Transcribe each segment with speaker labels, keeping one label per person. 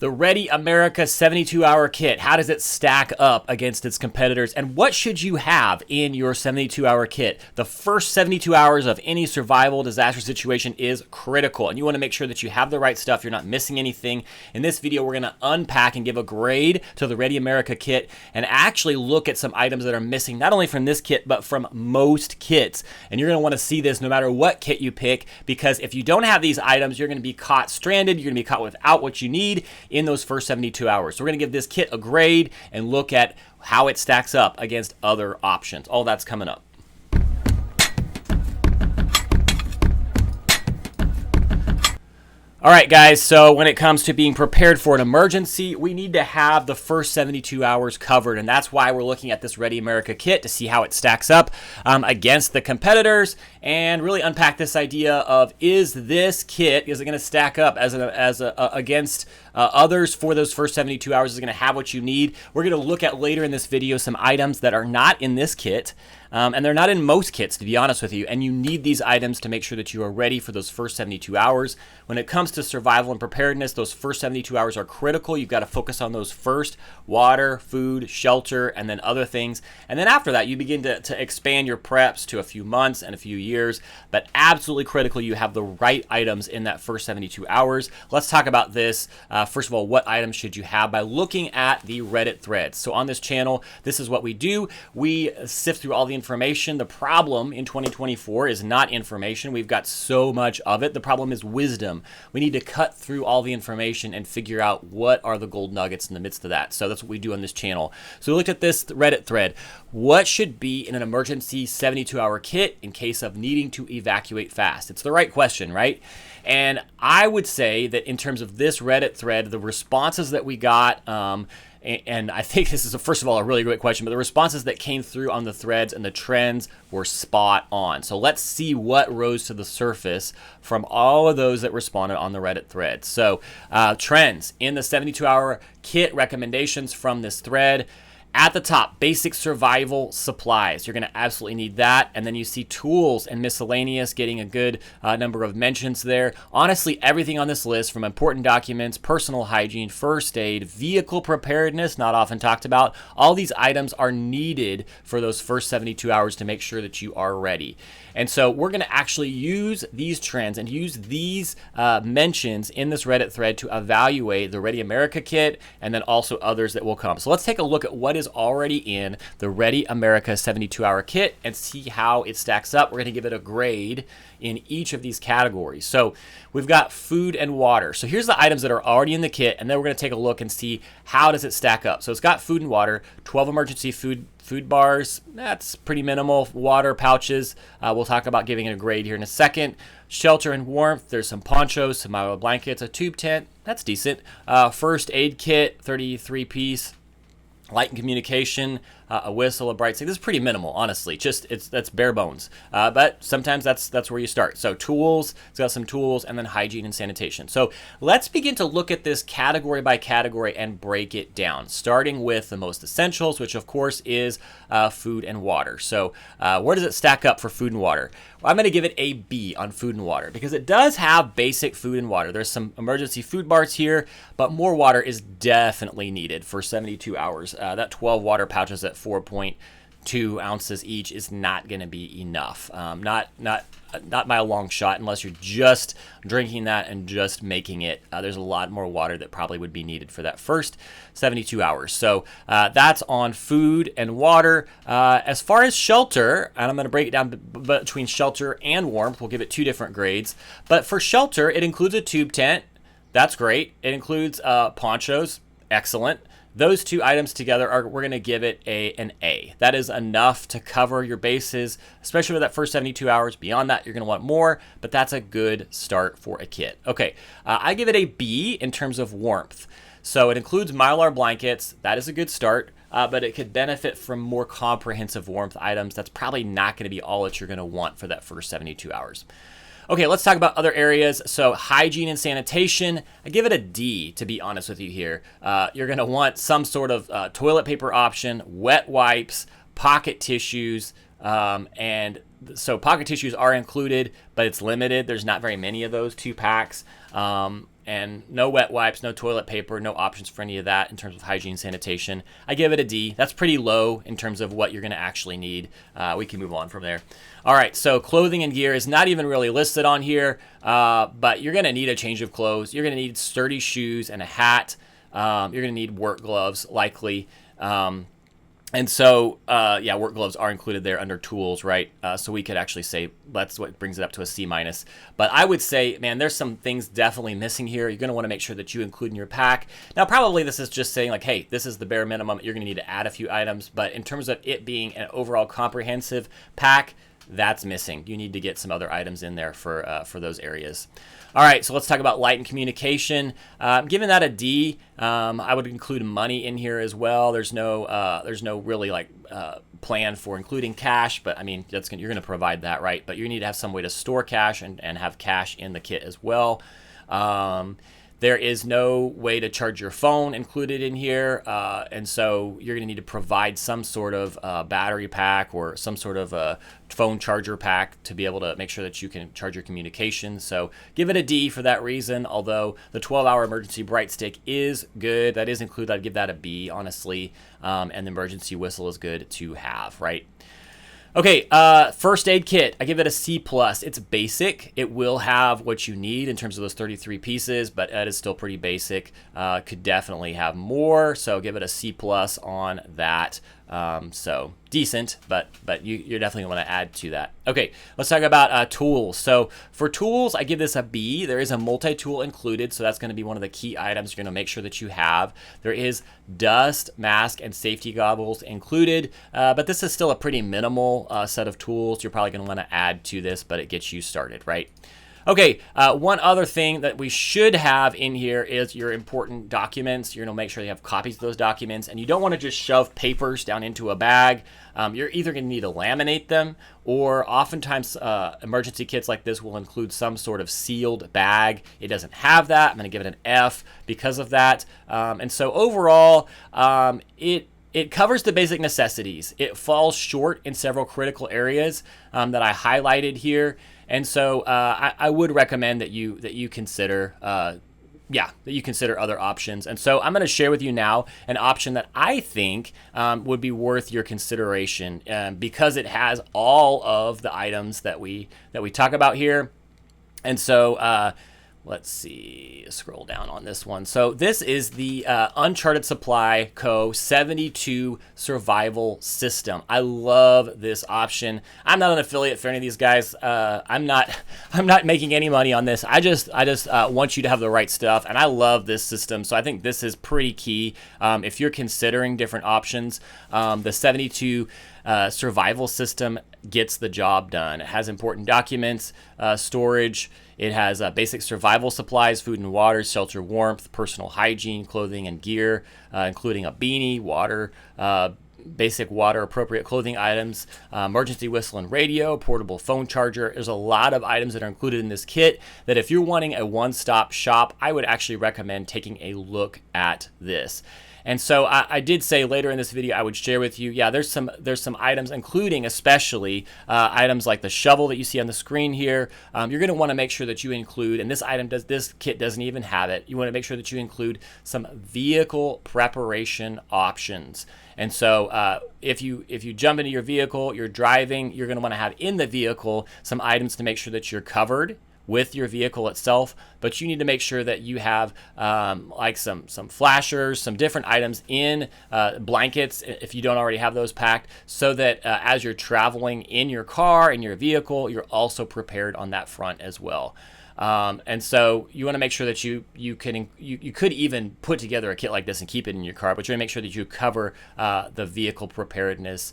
Speaker 1: The Ready America 72-hour kit. How does it stack up against its competitors? And what should you have in your 72-hour kit? The first 72 hours of any survival disaster situation is critical, and you want to make sure that you have the right stuff. You're not missing anything. In this video, we're going to unpack and give a grade to the Ready America kit and actually look at some items that are missing, not only from this kit, but from most kits. And you're going to want to see this no matter what kit you pick, because if you don't have these items, you're going to be caught stranded. You're going to be caught without what you need in those first 72 hours. So we're going to give this kit a grade and look at how it stacks up against other options. All that's coming up. All right, guys, so when it comes to being prepared for an emergency, we need to have the first 72 hours covered, and that's why we're looking at this Ready America kit to see how it stacks up against the competitors and really unpack this idea of, is this kit, is it going to stack up against others for those first 72 hours? Is it going to have what you need? We're going to look at later in this video some items that are not in this kit, and they're not in most kits, to be honest with you, and you need these items to make sure that you are ready for those first 72 hours. When it comes to survival and preparedness, those first 72 hours are critical. You've got to focus on those first: water, food, shelter, and then other things. And then after that, you begin to expand your preps to a few months and a few years, but absolutely critical you have the right items in that first 72 hours. Let's talk about this. First of all, what items should you have by looking at the Reddit threads? So on this channel, this is what we do. We sift through all the information. The problem in 2024 is not information. We've got so much of it. The problem is wisdom. We need to cut through all the information and figure out what are the gold nuggets in the midst of that. So that's what we do on this channel. So we looked at this Reddit thread. What should be in an emergency 72-hour kit in case of needing to evacuate fast? It's the right question, right? And I would say that in terms of this Reddit thread, the responses that we got, and I think this is, first of all, a really great question, but the responses that came through on the threads and the trends were spot on. So let's see what rose to the surface from all of those that responded on the Reddit thread. So trends in the 72-hour kit recommendations from this thread. At the top, basic survival supplies. You're going to absolutely need that. And then you see tools and miscellaneous getting a good number of mentions there. Honestly, everything on this list, from important documents, personal hygiene, first aid, vehicle preparedness, not often talked about, all these items are needed for those first 72 hours to make sure that you are ready. And so we're going to actually use these trends and use these mentions in this Reddit thread to evaluate the Ready America kit and then also others that will come. So let's take a look at what is already in the Ready America 72-hour kit and see how it stacks up. We're going to give it a grade in each of these categories. So we've got food and water. So here's the items that are already in the kit, and then we're going to take a look and see how does it stack up. So it's got food and water, 12 emergency food bars. That's pretty minimal. Water pouches. We'll talk about giving it a grade here in a second. Shelter and warmth. There's some ponchos, some blankets, a tube tent. That's decent. First aid kit, 33 piece. Light and communication, a whistle, a bright stick. This is pretty minimal, honestly. That's bare bones. But sometimes that's where you start. So tools, it's got some tools, and then hygiene and sanitation. So let's begin to look at this category by category and break it down, starting with the most essentials, which of course is food and water. So where does it stack up for food and water? Well, I'm going to give it a B on food and water because it does have basic food and water. There's some emergency food bars here, but more water is definitely needed for 72 hours. That 12 water pouches at 4.2 ounces each is not going to be enough. Not by a long shot, unless you're just drinking that and just making it. There's a lot more water that probably would be needed for that first 72 hours. So that's on food and water. As far as shelter, and I'm going to break it down between shelter and warmth. We'll give it two different grades. But for shelter, it includes a tube tent. That's great. It includes ponchos. Excellent. Those two items together, we're going to give it an A. That is enough to cover your bases, especially for that first 72 hours. Beyond that, you're going to want more, but that's a good start for a kit. Okay, I give it a B in terms of warmth. So it includes Mylar blankets. That is a good start, but it could benefit from more comprehensive warmth items. That's probably not going to be all that you're going to want for that first 72 hours. Okay, let's talk about other areas. So hygiene and sanitation, I give it a D, to be honest with you here. You're going to want some sort of toilet paper option, wet wipes, pocket tissues, and so pocket tissues are included, but it's limited. There's not very many of those, 2 packs. and no wet wipes, no toilet paper, no options for any of that in terms of hygiene, sanitation. I give it a D. That's pretty low in terms of what you're going to actually need. We can move on from there. All right, so clothing and gear is not even really listed on here, but you're going to need a change of clothes. You're going to need sturdy shoes and a hat. You're going to need work gloves, likely. And so, yeah, work gloves are included there under tools, right? So we could actually say that's what brings it up to a C-. But I would say, man, there's some things definitely missing here. You're going to want to make sure that you include in your pack. Now, probably this is just saying like, hey, this is the bare minimum. You're going to need to add a few items. But in terms of it being an overall comprehensive pack, that's missing. You need to get some other items in there for those areas. All right, so let's talk about light and communication. Giving that a D. I would include money in here as well. There's no really like plan for including cash, but I mean you're going to provide that, right? But you need to have some way to store cash and have cash in the kit as well. There is no way to charge your phone included in here, and so you're going to need to provide some sort of battery pack or some sort of a phone charger pack to be able to make sure that you can charge your communications. So give it a D for that reason, although the 12-hour emergency bright stick is good. That is included. I'd give that a B, honestly, and the emergency whistle is good to have, right? Okay, first aid kit, I give it a C+. It's basic. It will have what you need in terms of those 33 pieces, but it is still pretty basic. Could definitely have more, so give it a C+ on that. So decent, but you're definitely going to want to add to that. Okay, let's talk about tools. So for tools, I give this a B. There is a multi-tool included, so that's going to be one of the key items you're going to make sure that you have. There is dust, mask, and safety goggles included, but this is still a pretty minimal set of tools. You're probably going to want to add to this, but it gets you started, right? Okay, one other thing that we should have in here is your important documents. You're going to make sure you have copies of those documents, and you don't want to just shove papers down into a bag. You're either going to need to laminate them, or oftentimes emergency kits like this will include some sort of sealed bag. It doesn't have that. I'm going to give it an F because of that. And so overall, it covers the basic necessities. It falls short in several critical areas that I highlighted here. And so I would recommend that you consider other options. And so I'm going to share with you now an option that I think would be worth your consideration because it has all of the items that we talk about here. And so let's see, scroll down on this one. So this is the Uncharted Supply Co. 72 Survival System. I love this option. I'm not an affiliate for any of these guys. I'm not making any money on this. I just want you to have the right stuff, and I love this system. So I think this is pretty key if you're considering different options. The 72 Survival System gets the job done. It has important documents, storage. It has basic survival supplies, food and water, shelter, warmth, personal hygiene, clothing and gear, including a beanie, water, basic water appropriate clothing items, emergency whistle and radio, portable phone charger. There's a lot of items that are included in this kit that if you're wanting a one-stop shop, I would actually recommend taking a look at this. And so I did say later in this video I would share with you, yeah, there's some items, including especially items like the shovel that you see on the screen here. You're going to want to make sure that you include, and this kit doesn't even have it. You want to make sure that you include some vehicle preparation options. And so if you jump into your vehicle, you're driving, you're going to want to have in the vehicle some items to make sure that you're covered with your vehicle itself, but you need to make sure that you have like some flashers, some different items in blankets if you don't already have those packed, so that as you're traveling in your car, in your vehicle, you're also prepared on that front as well. And so you want to make sure that you could even put together a kit like this and keep it in your car, but you want to make sure that you cover the vehicle preparedness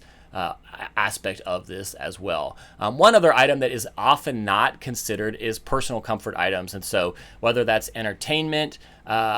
Speaker 1: aspect of this as well. One other item that is often not considered is personal comfort items. And so whether that's entertainment,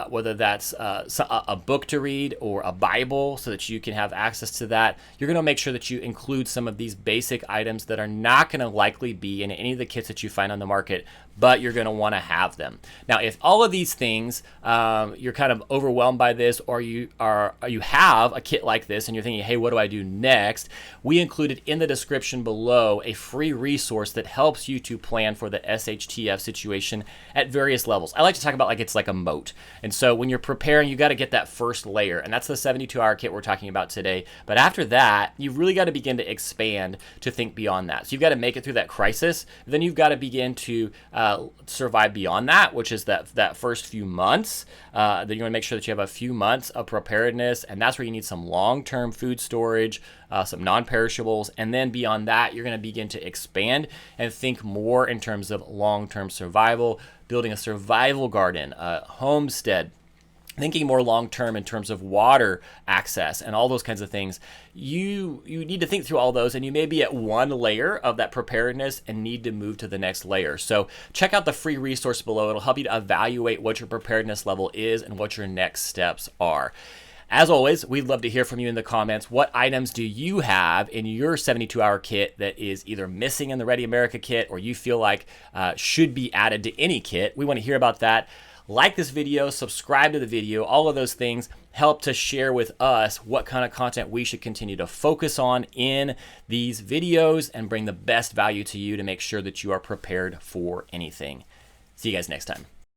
Speaker 1: whether that's a book to read or a Bible so that you can have access to that. You're going to make sure that you include some of these basic items that are not going to likely be in any of the kits that you find on the market, but you're going to want to have them. Now, if all of these things, you're kind of overwhelmed by this, or you have a kit like this and you're thinking, hey, what do I do next? We included in the description below a free resource that helps you to plan for the SHTF situation at various levels. I like to talk about like it's like a moat. And so when you're preparing, you got to get that first layer, and that's the 72-hour kit we're talking about today. But after that, you've really got to begin to expand to think beyond that. So you've got to make it through that crisis. Then you've got to begin to survive beyond that, which is that first few months. Then you want to make sure that you have a few months of preparedness, and that's where you need some long-term food storage, some non-perishables, and then beyond that, you're going to begin to expand and think more in terms of long-term survival, building a survival garden, a homestead, thinking more long-term in terms of water access and all those kinds of things. You need to think through all those, and you may be at one layer of that preparedness and need to move to the next layer. So check out the free resource below. It'll help you to evaluate what your preparedness level is and what your next steps are. As always, we'd love to hear from you in the comments. What items do you have in your 72-hour kit that is either missing in the Ready America kit or you feel like should be added to any kit? We want to hear about that. Like this video, subscribe to the video, all of those things help to share with us what kind of content we should continue to focus on in these videos and bring the best value to you to make sure that you are prepared for anything. See you guys next time.